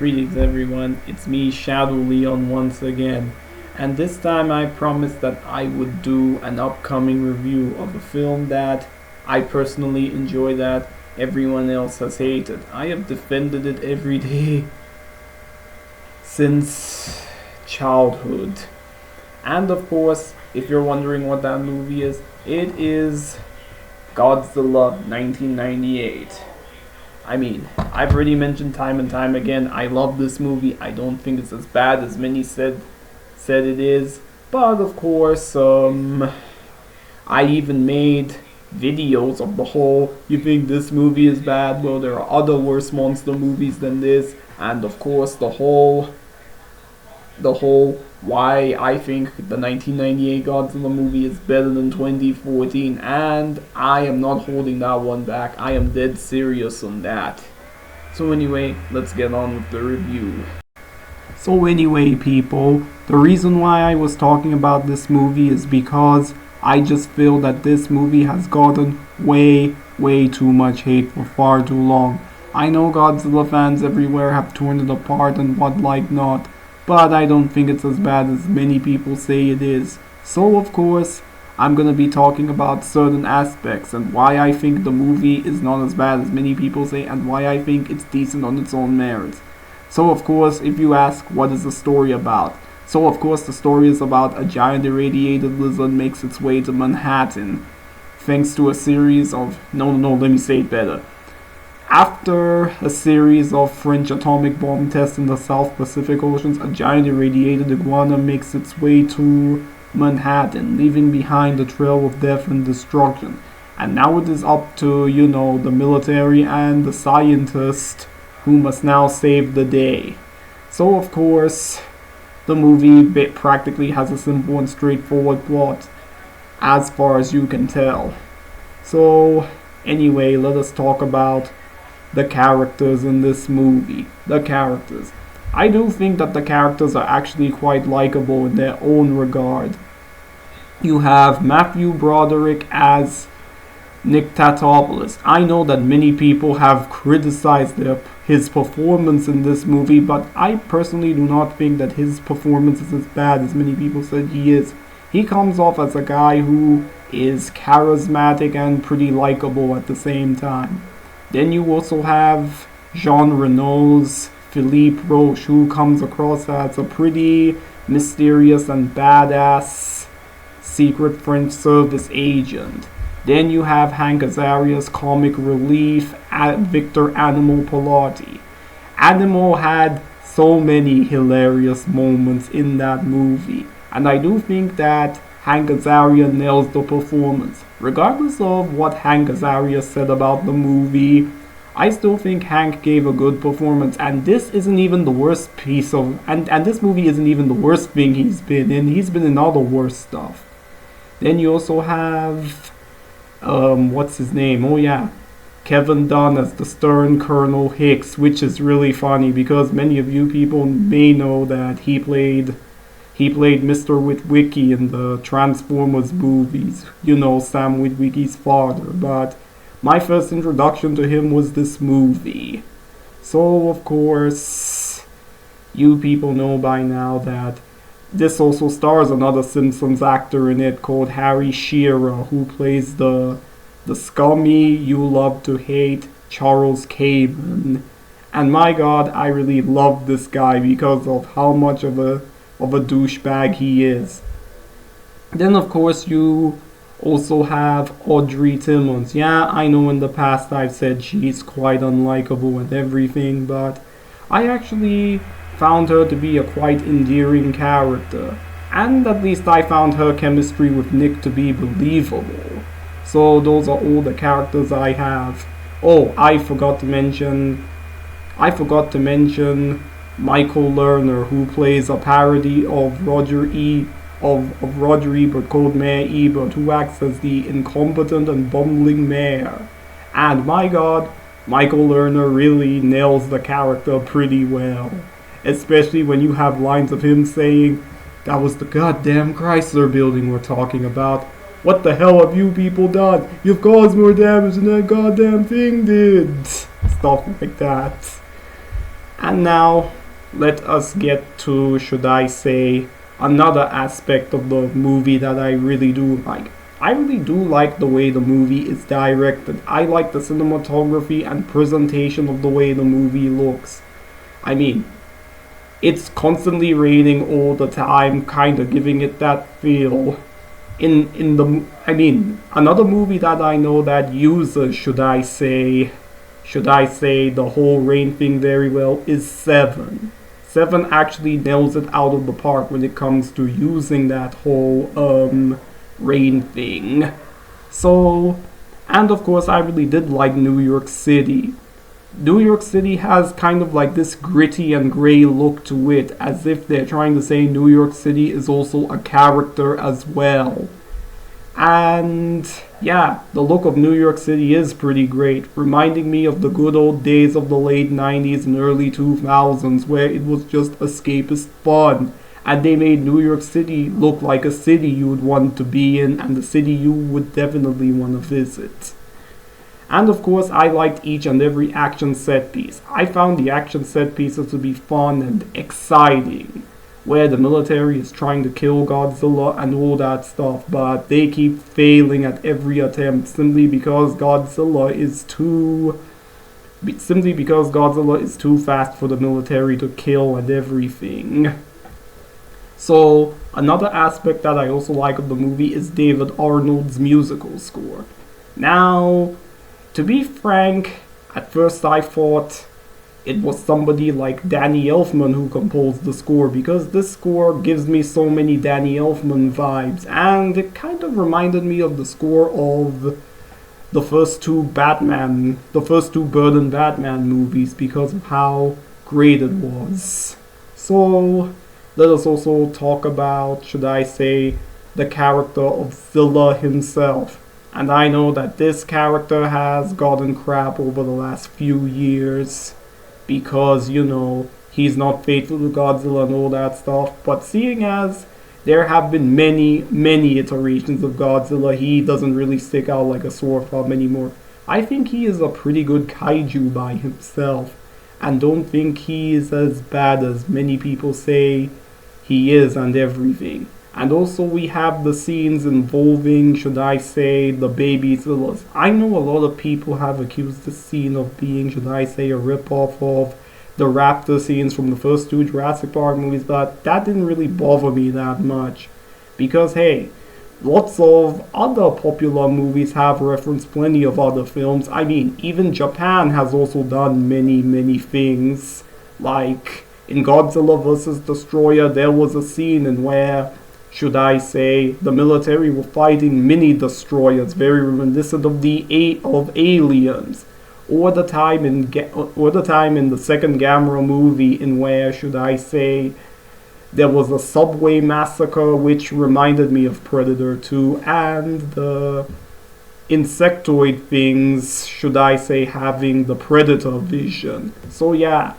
Greetings everyone, it's me Shadow Leon once again, and this time I promised that I would do an upcoming review of a film that I personally enjoy that everyone else has hated. I have defended it every day since childhood. And of course, if you're wondering what that movie is, it is Godzilla 1998. I mean, I've already mentioned time and time again, I love this movie. I don't think it's as bad as many said it is. But of course, I even made videos of the whole, you think this movie is bad? Well, there are other worse monster movies than this. And of course, the whole why I think the 1998 Godzilla movie is better than 2014, and I am not holding that one back. I am dead serious on that. So anyway, let's get on with the review. So anyway, people, the reason why I was talking about this movie is because I just feel that this movie has gotten way too much hate for far too long. I know Godzilla fans everywhere have torn it apart and what like not, but I don't think it's as bad as many people say it is. So of course, I'm gonna be talking about certain aspects and why I think the movie is not as bad as many people say and why I think it's decent on its own merits. So of course, if you ask, what is the story about? So of course, the story is about a giant irradiated lizard makes its way to Manhattan, thanks to a series of, let me say it better. After a series of French atomic bomb tests in the South Pacific Oceans, a giant irradiated iguana makes its way to Manhattan, leaving behind a trail of death and destruction. And now it is up to, the military and the scientist who must now save the day. So of course, the movie practically has a simple and straightforward plot, as far as you can tell. So anyway, let us talk about the characters in this movie. The characters. I do think that the characters are actually quite likable in their own regard. You have Matthew Broderick as Nick Tatopoulos. I know that many people have criticized his performance in this movie, but I personally do not think that his performance is as bad as many people said he is. He comes off as a guy who is charismatic and pretty likable at the same time. Then you also have Jean Reno's Philippe Roche, who comes across as a pretty mysterious and badass secret French service agent. Then you have Hank Azaria's comic relief, Victor Animal Pilati. Animal had so many hilarious moments in that movie, and I do think that Hank Azaria nails the performance. Regardless of what Hank Azaria said about the movie, I still think Hank gave a good performance, and this isn't even the worst piece of, and this movie isn't even the worst thing he's been in. He's been in all the worst stuff. Then you also have, what's his name? Oh yeah, Kevin Dunn as the stern Colonel Hicks, which is really funny because many of you people may know that he played Mr. Witwicky in the Transformers movies. Sam Witwicky's father. But my first introduction to him was this movie. So, of course, you people know by now that this also stars another Simpsons actor in it called Harry Shearer, who plays the scummy, you love to hate Charles Caven. And my god, I really love this guy because of how much of a douchebag he is. Then of course you also have Audrey Timmons. Yeah, I know in the past I've said she's quite unlikable and everything, but I actually found her to be a quite endearing character. And at least I found her chemistry with Nick to be believable. So those are all the characters I have. Oh, I forgot to mention Michael Lerner, who plays a parody of Roger Ebert called Mayor Ebert, who acts as the incompetent and bumbling mayor. And my god, Michael Lerner really nails the character pretty well. Especially when you have lines of him saying, "That was the goddamn Chrysler building we're talking about. What the hell have you people done? You've caused more damage than that goddamn thing did." Stuff like that. And now, let us get to, should I say, another aspect of the movie that I really do like. I really do like the way the movie is directed. I like the cinematography and presentation of the way the movie looks. I mean, it's constantly raining all the time, kind of giving it that feel. Another movie that I know that uses, should I say, the whole rain thing very well is Seven. Seven actually nails it out of the park when it comes to using that whole rain thing. So, and of course, I really did like New York City. New York City has kind of like this gritty and gray look to it, as if they're trying to say New York City is also a character as well. And yeah, the look of New York City is pretty great, reminding me of the good old days of the late 90s and early 2000s where it was just escapist fun. And they made New York City look like a city you would want to be in and a city you would definitely want to visit. And of course, I liked each and every action set piece. I found the action set pieces to be fun and exciting, where the military is trying to kill Godzilla and all that stuff, but they keep failing at every attempt simply because Godzilla is too fast for the military to kill and everything. So, another aspect that I also like of the movie is David Arnold's musical score. Now, to be frank, at first I thought it was somebody like Danny Elfman who composed the score, because this score gives me so many Danny Elfman vibes, and it kind of reminded me of the score of the first two Burton Batman movies because of how great it was. So, let us also talk about, should I say, the character of Zilla himself. And I know that this character has gotten crap over the last few years because, he's not faithful to Godzilla and all that stuff. But seeing as there have been many, many iterations of Godzilla, he doesn't really stick out like a sore thumb anymore. I think he is a pretty good kaiju by himself, and don't think he is as bad as many people say he is and everything. And also we have the scenes involving, should I say, the baby Zillas. I know a lot of people have accused this scene of being, should I say, a ripoff of the raptor scenes from the first two Jurassic Park movies, but that didn't really bother me that much. Because hey, lots of other popular movies have referenced plenty of other films. I mean, even Japan has also done many, many things. Like, in Godzilla vs. Destroyer, there was a scene in where, should I say, the military were fighting mini destroyers, very reminiscent of Aliens, or the time in the second Gamera movie in where, should I say, there was a subway massacre which reminded me of Predator 2, and the insectoid things, should I say, having the Predator vision. So yeah,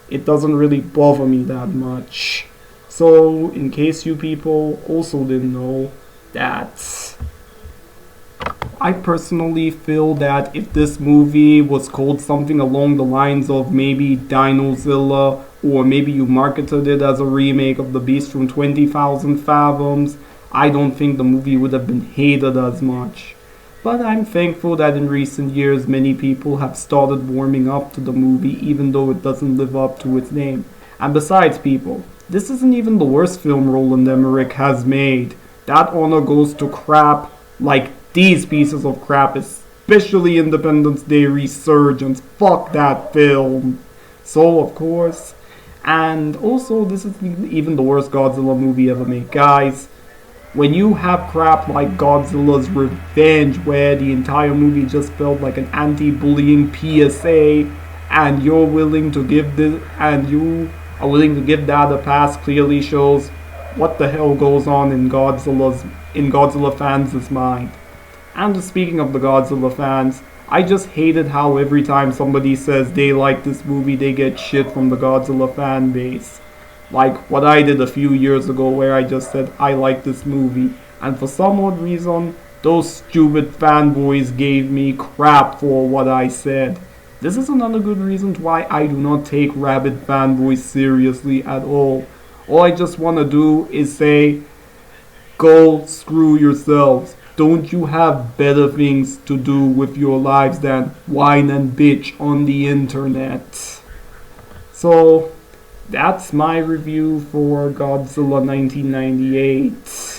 it doesn't really bother me that much. So, in case you people also didn't know, that I personally feel that if this movie was called something along the lines of maybe Dinozilla, or maybe you marketed it as a remake of The Beast from 20,000 Fathoms, I don't think the movie would have been hated as much. But I'm thankful that in recent years many people have started warming up to the movie even though it doesn't live up to its name. And besides, people, this isn't even the worst film Roland Emmerich has made. That honor goes to crap like these pieces of crap, especially Independence Day Resurgence. Fuck that film. So, of course, and also this is even the worst Godzilla movie ever made. Guys, when you have crap like Godzilla's Revenge, where the entire movie just felt like an anti-bullying PSA, and you're willing to give that a pass, clearly shows what the hell goes on in Godzilla fans' mind. And speaking of the Godzilla fans, I just hated how every time somebody says they like this movie, they get shit from the Godzilla fan base. Like what I did a few years ago where I just said I like this movie, and for some odd reason, those stupid fanboys gave me crap for what I said. This is another good reason why I do not take rabid fanboys seriously at all. All I just want to do is say, go screw yourselves. Don't you have better things to do with your lives than whine and bitch on the internet? So, that's my review for Godzilla 1998.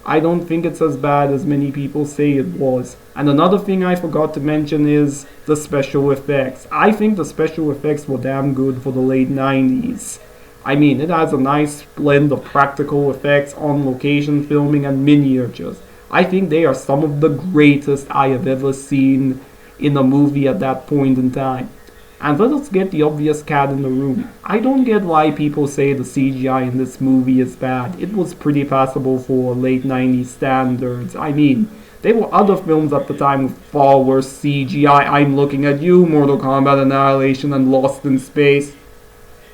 I don't think it's as bad as many people say it was. And another thing I forgot to mention is the special effects. I think the special effects were damn good for the late 90s. I mean, it has a nice blend of practical effects, on location filming, and miniatures. I think they are some of the greatest I have ever seen in a movie at that point in time. And let us get the obvious cat in the room. I don't get why people say the CGI in this movie is bad. It was pretty passable for late 90s standards. I mean, there were other films at the time with far worse CGI. I'm looking at you, Mortal Kombat Annihilation and Lost in Space.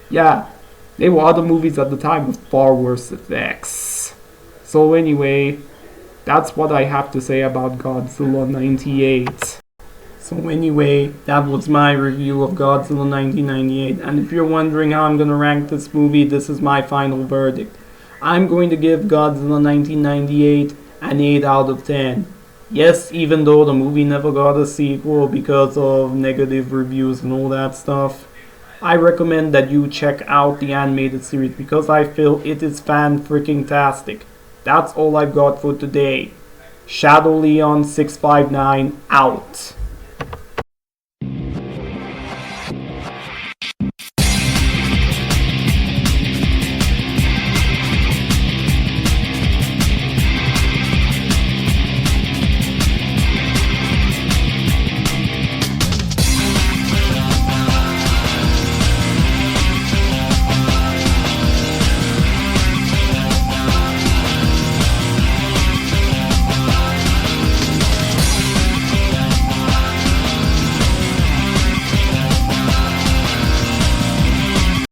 Yeah, there were other movies at the time with far worse effects. So anyway, that's what I have to say about Godzilla 98. So anyway, that was my review of Godzilla 1998, and if you're wondering how I'm going to rank this movie, this is my final verdict. I'm going to give Godzilla 1998 an 8 out of 10. Yes, even though the movie never got a sequel because of negative reviews and all that stuff, I recommend that you check out the animated series because I feel it is fan-freaking-tastic. That's all I've got for today. Shadow Leon 659 out.